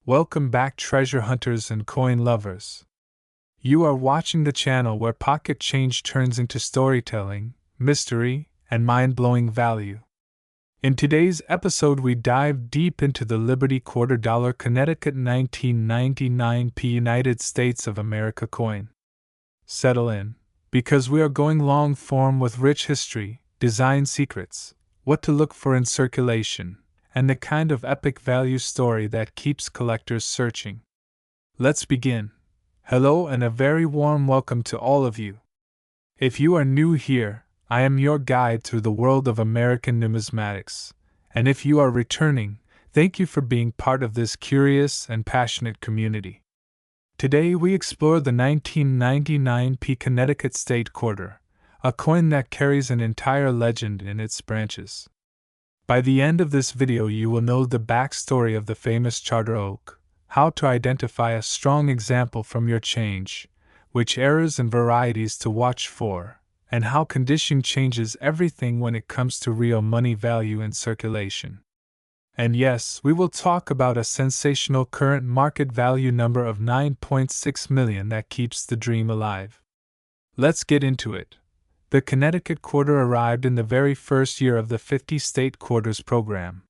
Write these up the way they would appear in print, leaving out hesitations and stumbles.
Welcome back, treasure hunters and coin lovers. You are watching the channel where pocket change turns into storytelling, mystery, and mind-blowing value. In today's episode, we dive deep into the Liberty $quarter Connecticut 1999 United States of America coin. Settle in, because we are going long form with rich history, design secrets, what to look for in circulation, and the kind of epic value story that keeps collectors searching. Let's begin. Hello and a very warm welcome to all of you. If you are new here, I am your guide through the world of American numismatics, and if you are returning, thank you for being part of this curious and passionate community. Today we explore the 1999 Connecticut State Quarter, a coin that carries an entire legend in its branches. By the end of this video you will know the backstory of the famous Charter Oak, how to identify a strong example from your change, which errors and varieties to watch for, and how condition changes everything when it comes to real money value in circulation. And yes, we will talk about a sensational current market value number of $9.6 million that keeps the dream alive. Let's get into it. The Connecticut Quarter arrived in the very first year of the 50-state quarters program.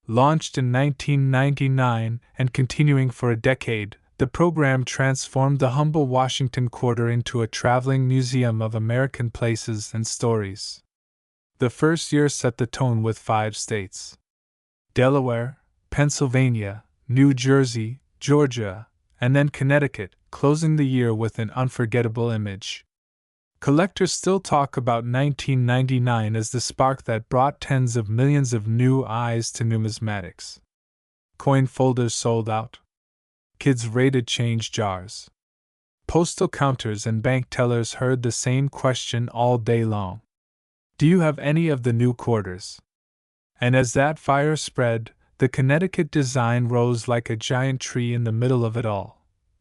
Launched in 1999 and continuing for a decade, the program transformed the humble Washington Quarter into a traveling museum of American places and stories. The first year set the tone with 5 states: Delaware, Pennsylvania, New Jersey, Georgia, and then Connecticut, closing the year with an unforgettable image. Collectors still talk about 1999 as the spark that brought tens of millions of new eyes to numismatics. Coin folders sold out. Kids raided change jars. Postal counters and bank tellers heard the same question all day long. Do you have any of the new quarters? And as that fire spread, the Connecticut design rose like a giant tree in the middle of it all.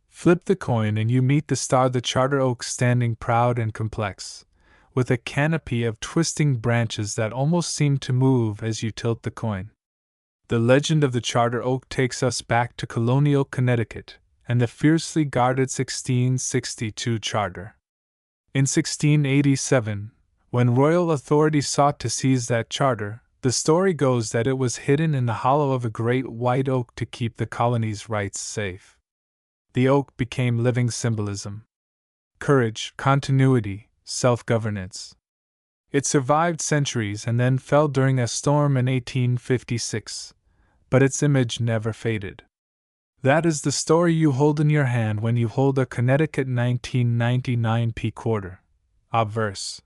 Flip the coin and you meet the star, the Charter Oak, standing proud and complex, with a canopy of twisting branches that almost seem to move as you tilt the coin. The legend of the Charter Oak takes us back to colonial Connecticut and the fiercely guarded 1662 charter. In 1687, when royal authorities sought to seize that charter, the story goes that it was hidden in the hollow of a great white oak to keep the colony's rights safe. The oak became living symbolism: courage, continuity, self-governance. It survived centuries and then fell during a storm in 1856, but its image never faded. That is the story you hold in your hand when you hold a Connecticut 1999 quarter. Obverse.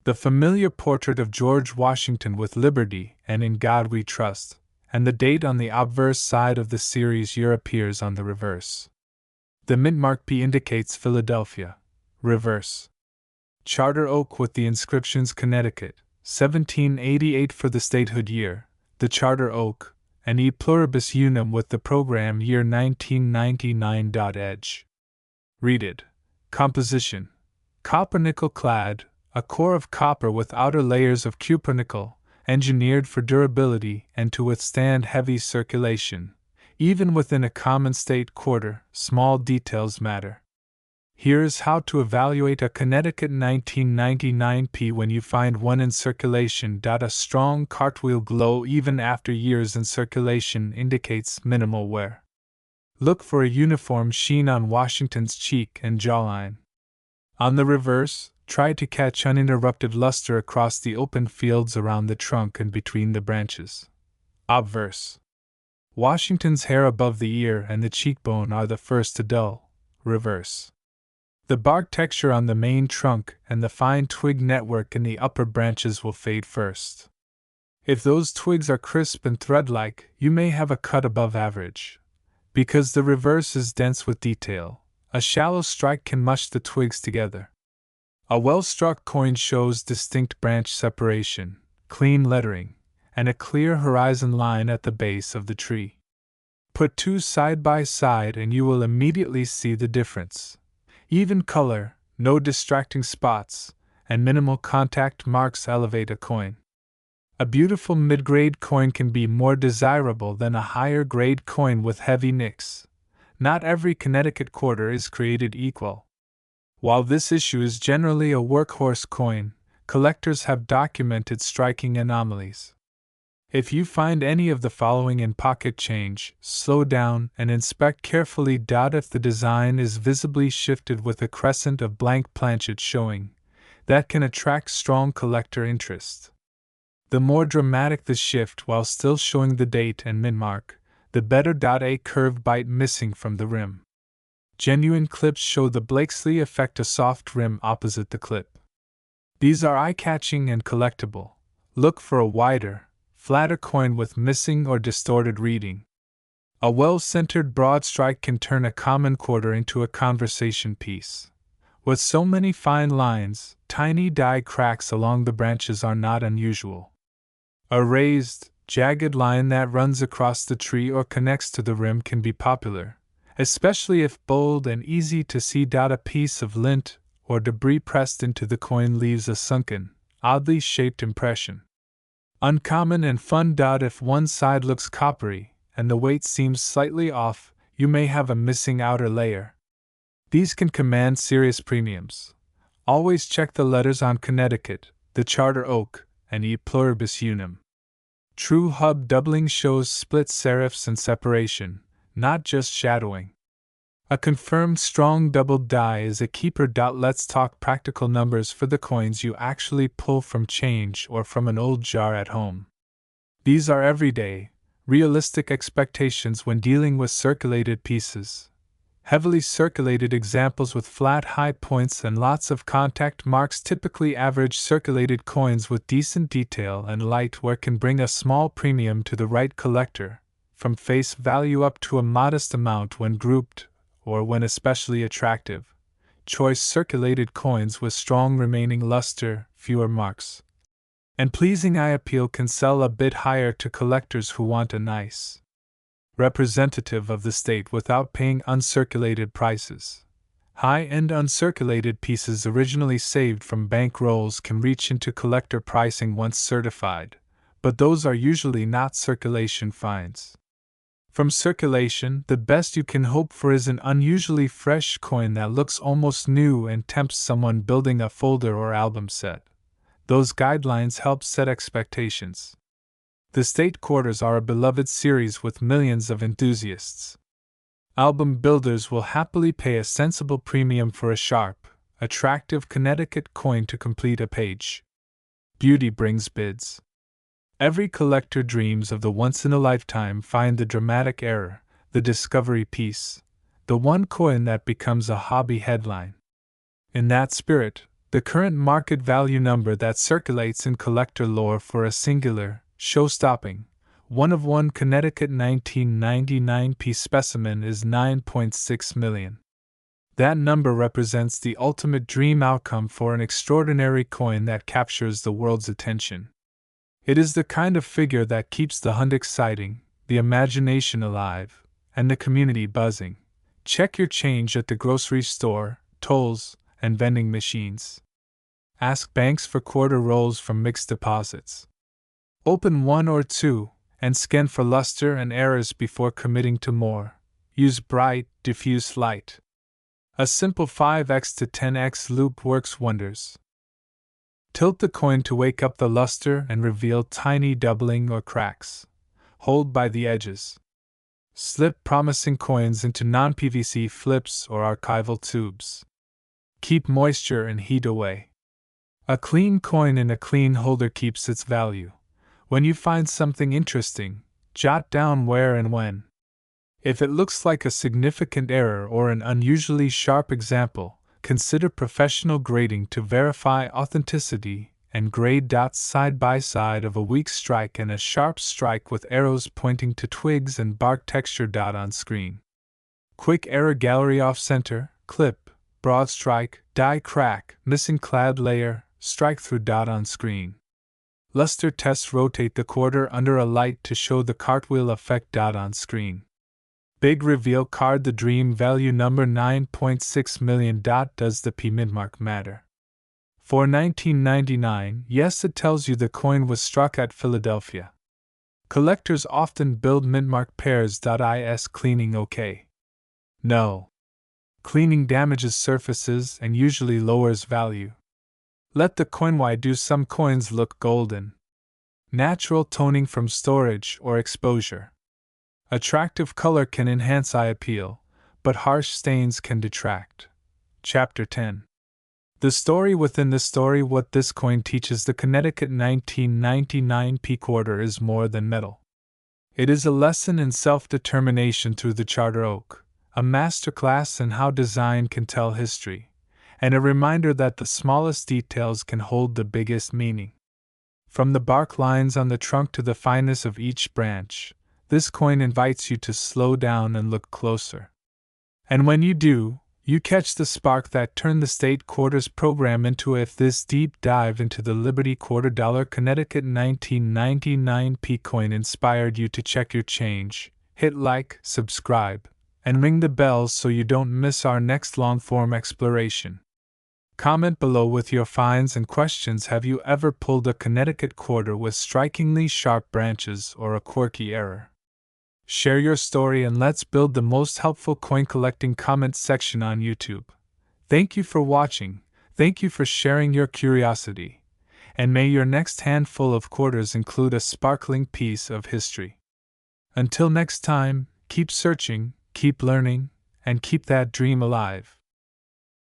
The familiar portrait of George Washington with Liberty and In God We Trust, and the date on the obverse side of the series year appears on the reverse. The mint mark P indicates Philadelphia. Reverse. Charter Oak with the inscriptions Connecticut, 1788 for the statehood year, the Charter Oak, and E pluribus unum with the program year 1999. Edge. Read it. Composition: copper nickel clad, a core of copper with outer layers of cupronickel, engineered for durability and to withstand heavy circulation. Even within a common state quarter, small details matter. Here's how to evaluate a Connecticut 1999 when you find one in circulation. A strong cartwheel glow even after years in circulation indicates minimal wear. Look for a uniform sheen on Washington's cheek and jawline. On the reverse, try to catch uninterrupted luster across the open fields around the trunk and between the branches. Obverse. Washington's hair above the ear and the cheekbone are the first to dull. Reverse. The bark texture on the main trunk and the fine twig network in the upper branches will fade first. If those twigs are crisp and thread-like, you may have a cut above average. Because the reverse is dense with detail, a shallow strike can mush the twigs together. A well-struck coin shows distinct branch separation, clean lettering, and a clear horizon line at the base of the tree. Put two side by side and you will immediately see the difference. Even color, no distracting spots, and minimal contact marks elevate a coin. A beautiful mid-grade coin can be more desirable than a higher-grade coin with heavy nicks. Not every Connecticut quarter is created equal. While this issue is generally a workhorse coin, collectors have documented striking anomalies. If you find any of the following in pocket change, slow down and inspect carefully. If the design is visibly shifted with a crescent of blank planchet showing, that can attract strong collector interest. The more dramatic the shift while still showing the date and mint mark, the better. A curved bite missing from the rim. Genuine clips show the Blakesley effect, a soft rim opposite the clip. These are eye-catching and collectible. Look for a wider, flatter coin with missing or distorted reading. A well-centered broad strike can turn a common quarter into a conversation piece. With so many fine lines, tiny die cracks along the branches are not unusual. A raised, jagged line that runs across the tree or connects to the rim can be popular, especially if bold and easy to see. A piece of lint or debris pressed into the coin leaves a sunken, oddly shaped impression. Uncommon and fun. If one side looks coppery and the weight seems slightly off, you may have a missing outer layer. These can command serious premiums. Always check the letters on Connecticut, the Charter Oak, and E pluribus unum. True hub doubling shows split serifs and separation, not just shadowing. A confirmed strong doubled die is a keeper. Let's talk practical numbers for the coins you actually pull from change or from an old jar at home. These are everyday, realistic expectations when dealing with circulated pieces. Heavily circulated examples with flat high points and lots of contact marks typically average. Circulated coins with decent detail and light wear can bring a small premium to the right collector, from face value up to a modest amount when grouped, or when especially attractive. Choice circulated coins with strong remaining luster, fewer marks, and pleasing eye appeal can sell a bit higher to collectors who want a nice representative of the state without paying uncirculated prices. High-end uncirculated pieces originally saved from bank rolls can reach into collector pricing once certified, but those are usually not circulation finds. From circulation, the best you can hope for is an unusually fresh coin that looks almost new and tempts someone building a folder or album set. Those guidelines help set expectations. The state quarters are a beloved series with millions of enthusiasts. Album builders will happily pay a sensible premium for a sharp, attractive Connecticut coin to complete a page. Beauty brings bids. Every collector dreams of the once-in-a-lifetime find, the dramatic error, the discovery piece, the one coin that becomes a hobby headline. In that spirit, the current market value number that circulates in collector lore for a singular, show-stopping, one-of-one Connecticut 1999 piece specimen is $9.6 million. That number represents the ultimate dream outcome for an extraordinary coin that captures the world's attention. It is the kind of figure that keeps the hunt exciting, the imagination alive, and the community buzzing. Check your change at the grocery store, tolls, and vending machines. Ask banks for quarter rolls from mixed deposits. Open one or two, and scan for luster and errors before committing to more. Use bright, diffuse light. A simple 5x to 10x loop works wonders. Tilt the coin to wake up the luster and reveal tiny doubling or cracks. Hold by the edges. Slip promising coins into non-PVC flips or archival tubes. Keep moisture and heat away. A clean coin in a clean holder keeps its value. When you find something interesting, jot down where and when. If it looks like a significant error or an unusually sharp example, consider professional grading to verify authenticity, and grade dots side by side of a weak strike and a sharp strike with arrows pointing to twigs and bark texture. On screen. Quick error: gallery off center, clip, broad strike, die crack, missing clad layer, strike through. On screen. Luster test: rotate the quarter under a light to show the cartwheel effect. On screen. Big reveal card: the dream value number $9.6 million. Does the P mint mark matter? For 1999, yes, it tells you the coin was struck at Philadelphia. Collectors often build mintmark pairs. Is cleaning okay? No. Cleaning damages surfaces and usually lowers value. Let the coin. Why do some coins look golden? Natural toning from storage or exposure. Attractive color can enhance eye appeal, but harsh stains can detract. Chapter 10. The story within the story. What this coin teaches. The Connecticut 1999 P quarter is more than metal. It is a lesson in self-determination through the Charter Oak, a masterclass in how design can tell history, and a reminder that the smallest details can hold the biggest meaning. From the bark lines on the trunk to the fineness of each branch, this coin invites you to slow down and look closer. And when you do, you catch the spark that turned the State Quarters program into a. If this deep dive into the Liberty Quarter Connecticut 1999 P coin inspired you to check your change, hit like, subscribe, and ring the bells so you don't miss our next long-form exploration. Comment below with your finds and questions. Have you ever pulled a Connecticut quarter with strikingly sharp branches or a quirky error? Share your story and let's build the most helpful coin collecting comment section on YouTube. Thank you for watching, thank you for sharing your curiosity, and may your next handful of quarters include a sparkling piece of history. Until next time, keep searching, keep learning, and keep that dream alive.